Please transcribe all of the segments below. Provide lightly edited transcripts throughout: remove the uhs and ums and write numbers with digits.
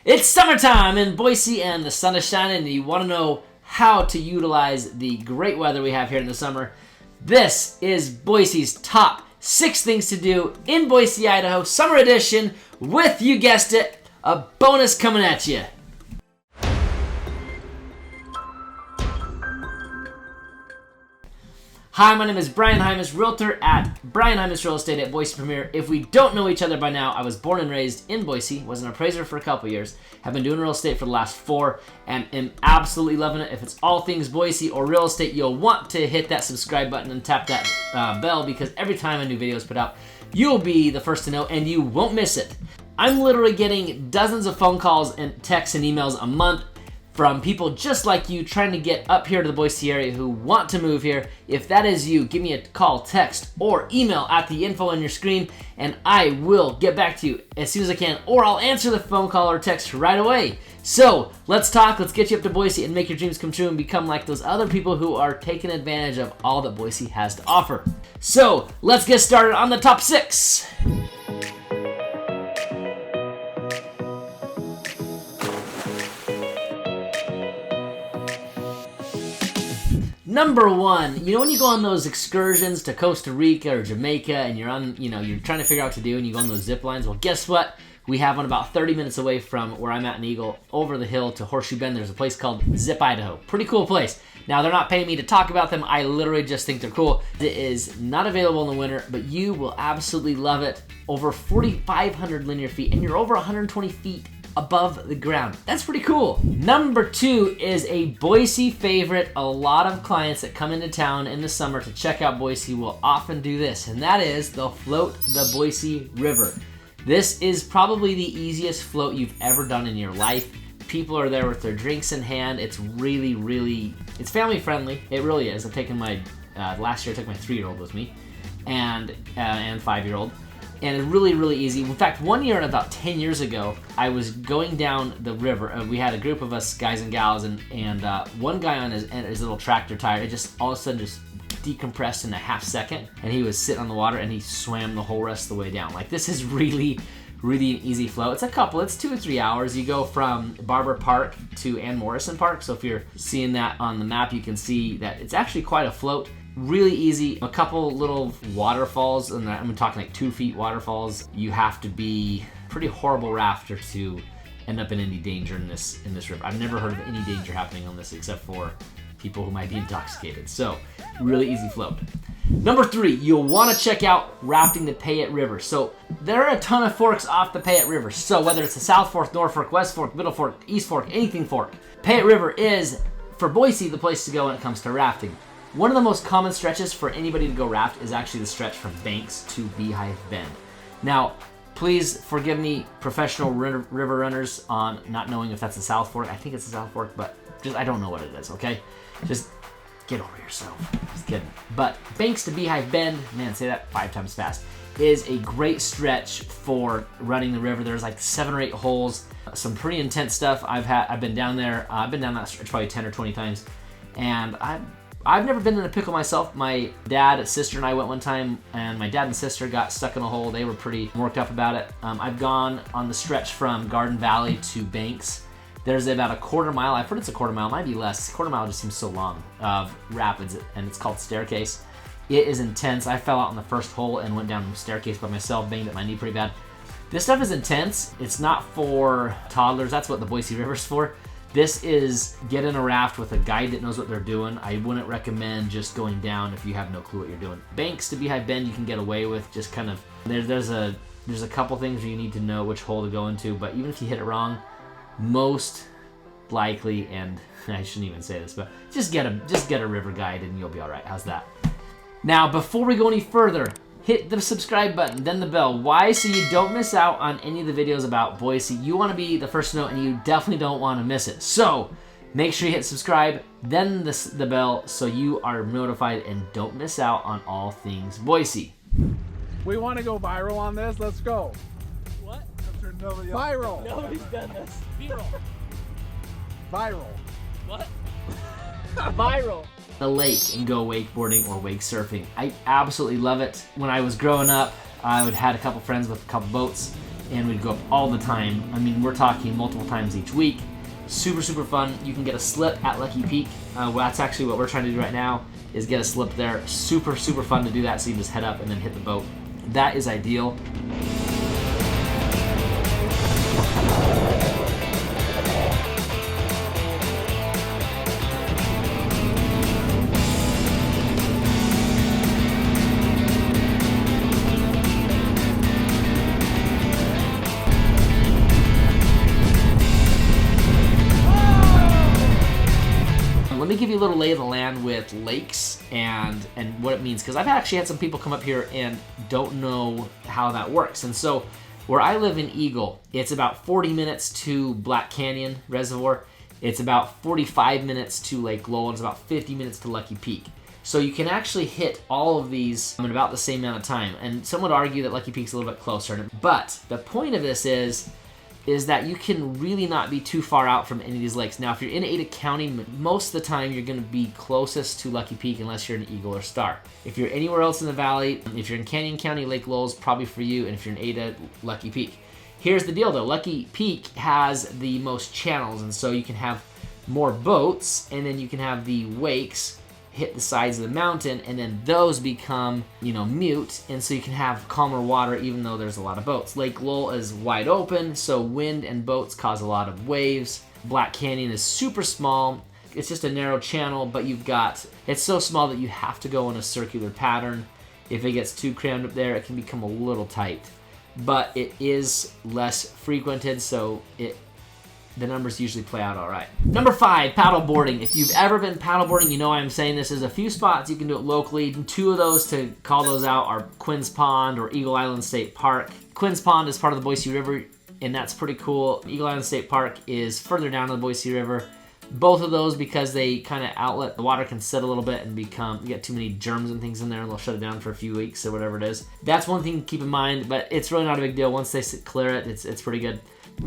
It's summertime in Boise and the sun is shining and you want to know how to utilize the great weather we have here in the summer. This is Boise's top 6 things to do in Boise, Idaho, summer edition with, you guessed it, a bonus coming at you. Hi, my name is Brian Hymas, realtor at Brian Hymas Real Estate at Boise Premier. If we don't know each other by now, I was born and raised in Boise, was an appraiser for a couple years, have been doing real estate for the last 4, and am absolutely loving it. If it's all things Boise or real estate, you'll want to hit that subscribe button and tap that bell, because every time a new video is put out, you'll be the first to know and you won't miss it. I'm literally getting dozens of phone calls and texts and emails a month from people just like you trying to get up here to the Boise area who want to move here. If that is you, give me a call, text, or email at the info on your screen, and I will get back to you as soon as I can, or I'll answer the phone call or text right away. So let's talk, let's get you up to Boise and make your dreams come true and become like those other people who are taking advantage of all that Boise has to offer. So let's get started on the top 6. Number 1, you know when you go on those excursions to Costa Rica or Jamaica and you're on, you're trying to figure out what to do and you go on those zip lines? Well, guess what? We have one about 30 minutes away from where I'm at in Eagle, over the hill to Horseshoe Bend. There's a place called Zip Idaho. Pretty cool place. Now, they're not paying me to talk about them. I literally just think they're cool. It is not available in the winter, but you will absolutely love it. Over 4,500 linear feet, and you're over 120 feet above the ground. That's pretty cool. Number 2 is a Boise favorite. A lot of clients that come into town in the summer to check out Boise will often do this, and that is they'll float the Boise River. This is probably the easiest float you've ever done in your life. People are there with their drinks in hand. It's really, it's family friendly. It really is. I've taken my, last year I took my 3-year-old with me and 5-year-old. And it's really easy. In fact, one year, about 10 years ago, I was going down the river. We had a group of us, guys and gals, and one guy on his little tractor tire, it just all of a sudden just decompressed in a half second, and he was sitting on the water, and he swam the whole rest of the way down. Like, this is really an easy flow. It's 2 or 3 hours. You go from Barber Park to Ann Morrison Park. So if you're seeing that on the map, you can see that it's actually quite a float. Really easy. A couple little waterfalls, and I'm talking like 2 feet waterfalls. You have to be a pretty horrible rafter to end up in any danger in this river. I've never heard of any danger happening on this except for people who might be intoxicated. So really easy float. Number 3, you'll want to check out Rafting the Payette River. So there are a ton of forks off the Payette River. So whether it's the South Fork, North Fork, West Fork, Middle Fork, East Fork, anything fork, Payette River is, for Boise, the place to go when it comes to rafting. One of the most common stretches for anybody to go raft is actually the stretch from Banks to Beehive Bend. Now, please forgive me, professional river runners, on not knowing if that's the South Fork. I think it's the South Fork, but I don't know what it is, okay? Just get over yourself. Just kidding. But Banks to Beehive Bend, man, say that 5 times fast, is a great stretch for running the river. There's like 7 or 8 holes, some pretty intense stuff. I've been down there. I've been down that stretch probably 10 or 20 times, and I've never been in a pickle myself. My dad, sister, and I went one time, and my dad and sister got stuck in a hole. They were pretty worked up about it. I've gone on the stretch from Garden Valley to Banks. There's about a 1/4 mile. I've heard it's a 1/4 mile, might be less. 1/4 mile just seems so long, of rapids, and it's called Staircase. It is intense. I fell out on the first hole and went down the staircase by myself, banged up my knee pretty bad. This stuff is intense. It's not for toddlers. That's what the Boise River's for. This is get in a raft with a guide that knows what they're doing. I wouldn't recommend just going down if you have no clue what you're doing. Banks to Beehive Bend you can get away with, just kind of, there's a couple things you need to know which hole to go into, but even if you hit it wrong, most likely, and I shouldn't even say this, but just get a river guide and you'll be all right. How's that? Now, before we go any further, hit the subscribe button, then the bell. Why? So you don't miss out on any of the videos about Boise. You want to be the first to know, and you definitely don't want to miss it. So make sure you hit subscribe, then the bell, so you are notified and don't miss out on all things Boise. We want to go viral on this. Let's go. What? Viral. Nobody's done this. Viral. Viral. What? Viral. The lake and go wakeboarding or wake surfing. I absolutely love it. When I was growing up, I had a couple friends with a couple boats, and we'd go up all the time. I mean, we're talking multiple times each week. Super, super fun. You can get a slip at Lucky Peak. Well, that's actually what we're trying to do right now, is get a slip there. Super, super fun to do that, so you just head up and then hit the boat. That is ideal. Let me give you a little lay of the land with lakes and what it means, because I've actually had some people come up here and don't know how that works. And so where I live in Eagle, it's about 40 minutes to Black Canyon Reservoir. It's about 45 minutes to Lake Lowell, and it's about 50 minutes to Lucky Peak. So you can actually hit all of these in about the same amount of time. And some would argue that Lucky Peak's a little bit closer. But the point of this is that you can really not be too far out from any of these lakes. Now, if you're in Ada County, most of the time you're gonna be closest to Lucky Peak unless you're in Eagle or Star. If you're anywhere else in the valley, if you're in Canyon County, Lake Lowell's probably for you, and if you're in Ada, Lucky Peak. Here's the deal though, Lucky Peak has the most channels, and so you can have more boats, and then you can have the wakes hit the sides of the mountain, and then those become, mute, and so you can have calmer water even though there's a lot of boats. Lake Lowell is wide open, so wind and boats cause a lot of waves. Black Canyon is super small. It's just a narrow channel, but it's so small that you have to go in a circular pattern. If it gets too crammed up there, it can become a little tight. But it is less frequented, so the numbers usually play out all right. Number 5, paddleboarding. If you've ever been paddleboarding, you know I'm saying this. There's a few spots you can do it locally. 2 of those, to call those out, are Quinn's Pond or Eagle Island State Park. Quinn's Pond is part of the Boise River, and that's pretty cool. Eagle Island State Park is further down the Boise River. Both of those, because they kind of outlet, the water can sit a little bit and you get too many germs and things in there, and they'll shut it down for a few weeks or whatever it is. That's one thing to keep in mind, but it's really not a big deal. Once they clear it, it's pretty good.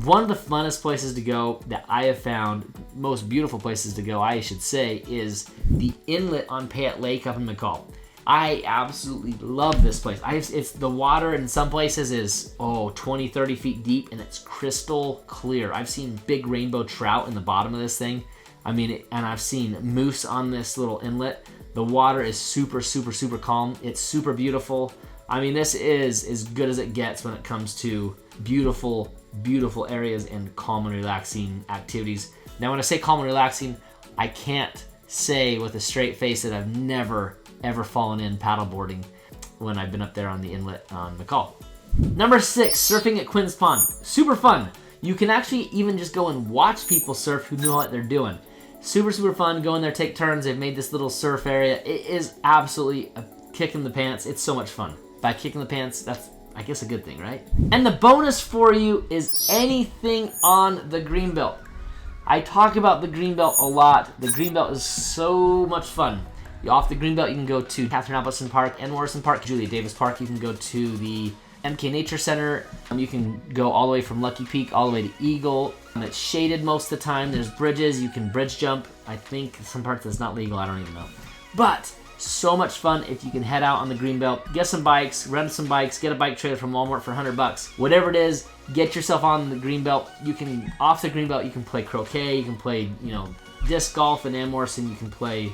One of the funnest places to go that I have found, most beautiful places to go, I should say, is the inlet on Payette Lake up in McCall. I absolutely love this place. It's the water in some places is 20, 30 feet deep, and it's crystal clear. I've seen big rainbow trout in the bottom of this thing. And I've seen moose on this little inlet. The water is super, super, super calm. It's super beautiful. This is as good as it gets when it comes to beautiful, beautiful areas and calm and relaxing activities. Now, when I say calm and relaxing, I can't say with a straight face that I've never, ever fallen in paddleboarding when I've been up there on the inlet on McCall. Number 6, surfing at Quinn's Pond. Super fun. You can actually even just go and watch people surf who know what they're doing. Super, super fun. Go in there, take turns. They've made this little surf area. It is absolutely a kick in the pants. It's so much fun. By kicking the pants, that's, I guess, a good thing, right? And the bonus for you is anything on the Greenbelt. I talk about the Greenbelt a lot. The Greenbelt is so much fun. Off the Greenbelt, you can go to Catherine Appleton Park and Morrison Park, Julia Davis Park. You can go to the MK Nature Center. You can go all the way from Lucky Peak all the way to Eagle. It's shaded most of the time. There's bridges. You can bridge jump. I think some parts that's not legal. I don't even know. But so much fun if you can head out on the Greenbelt, get some bikes, rent some bikes, get a bike trailer from Walmart for $100. Whatever it is, get yourself on the Greenbelt. Off the Greenbelt, you can play croquet, you can play, disc golf in Morrison, you can play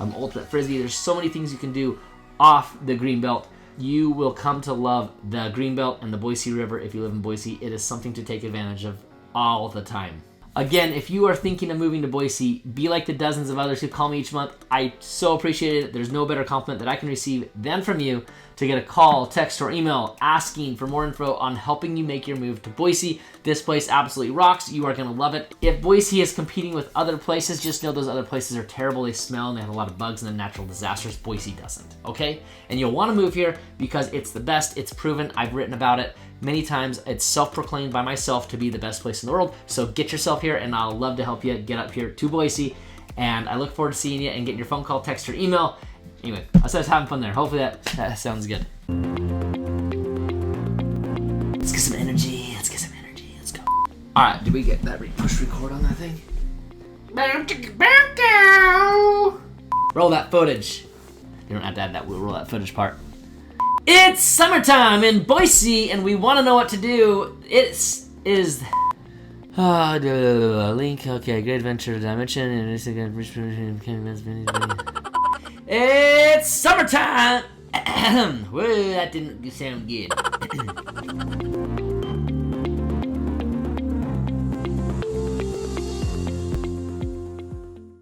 ultimate frisbee. There's so many things you can do off the Greenbelt. You will come to love the Greenbelt and the Boise River if you live in Boise. It is something to take advantage of all the time. Again, if you are thinking of moving to Boise, be like the dozens of others who call me each month. I so appreciate it. There's no better compliment that I can receive than from you to get a call, text, or email asking for more info on helping you make your move to Boise. This place absolutely rocks. You are going to love it. If Boise is competing with other places, just know those other places are terrible. They smell and they have a lot of bugs and then natural disasters. Boise doesn't, okay? And you'll want to move here because it's the best. It's proven. I've written about it many times. It's self-proclaimed by myself to be the best place in the world. So get yourself here, and I'll love to help you get up here to Boise. And I look forward to seeing you and getting your phone call, text, or email. Anyway, I was having fun there. Hopefully that sounds good. Let's get some energy. Let's go. All right, did we get that push record on that thing? Roll that footage. You don't have to add that. We'll roll that footage part. It's summertime in Boise, and we want to know what to do. It's link. Okay, great adventure dimension, and it's again. It's summertime. Whoa, that didn't sound good.